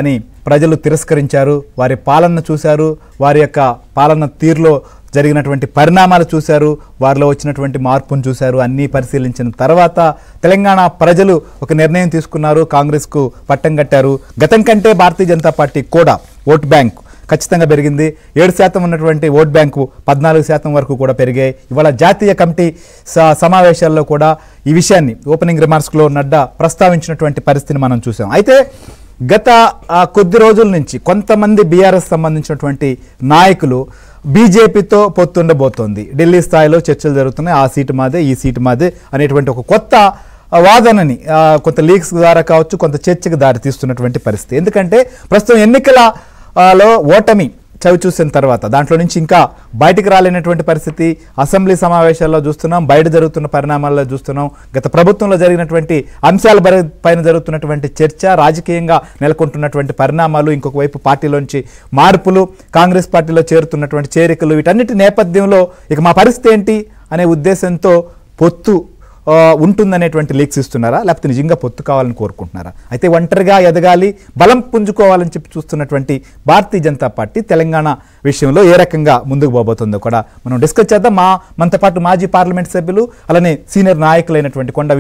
అని ప్రజలు తిరస్కరించారు. వారి పాలన చూశారు, వారి యొక్క పాలన తీరులో జరిగినటువంటి పరిణామాలు చూశారు, వారిలో వచ్చినటువంటి మార్పును చూశారు. అన్నీ పరిశీలించిన తర్వాత తెలంగాణ ప్రజలు ఒక నిర్ణయం తీసుకున్నారు, కాంగ్రెస్కు పట్టం కట్టారు. గతం కంటే భారతీయ జనతా పార్టీ కూడా ఓట్ బ్యాంక్ ఖచ్చితంగా పెరిగింది. 7% ఉన్నటువంటి ఓట్ బ్యాంకు 14% వరకు కూడా పెరిగాయి. ఇవాళ జాతీయ కమిటీ సమావేశాల్లో కూడా ఈ విషయాన్ని ఓపెనింగ్ రిమార్క్స్లో నడ్డా ప్రస్తావించినటువంటి పరిస్థితిని మనం చూసాం. అయితే గత కొద్ది రోజుల నుంచి కొంతమంది బీఆర్ఎస్ సంబంధించినటువంటి నాయకులు బీజేపీతో పొత్తుండబోతోంది, ఢిల్లీ స్థాయిలో చర్చలు జరుగుతున్నాయి, ఆ సీటు మాదే ఈ సీటు మాదే అనేటువంటి ఒక కొత్త వాదనని కొంత లీక్స్ ద్వారా కావచ్చు, కొంత చర్చకు దారి తీస్తున్నటువంటి పరిస్థితి. ఎందుకంటే ప్రస్తుతం ఎన్నికలలో ఓటమి చవి చూసిన తర్వాత దాంట్లో నుంచి ఇంకా బయటికి రాలేనటువంటి పరిస్థితి అసెంబ్లీ సమావేశాల్లో చూస్తున్నాం, బయట జరుగుతున్న పరిణామాల్లో చూస్తున్నాం. గత ప్రభుత్వంలో జరిగినటువంటి అంశాల పైన జరుగుతున్నటువంటి చర్చ, రాజకీయంగా నెలకొంటున్నటువంటి పరిణామాలు, ఇంకొక వైపు పార్టీలోంచి మార్పులు, కాంగ్రెస్ పార్టీలో చేరుతున్నటువంటి చేరికలు, వీటన్నిటి నేపథ్యంలో ఇక మా పరిస్థితి ఏంటి అనే ఉద్దేశంతో పొత్తు ఉంటుందనేటువంటి లీక్స్ ఇస్తున్నారా, లేకపోతే నిజంగా పొత్తు కావాలని కోరుకుంటున్నారా? అయితే ఒంటరిగా ఎదగాలి, బలం పుంజుకోవాలని చెప్పి చూస్తున్నటువంటి భారతీయ జనతా పార్టీ తెలంగాణ విషయంలో ఏ రకంగా ముందుకు పోబోతుందో కూడా మనం డిస్కస్ చేద్దాం. మనతో పాటు మాజీ పార్లమెంట్ సభ్యులు, అలానే సీనియర్ నాయకులైనటువంటి కొండ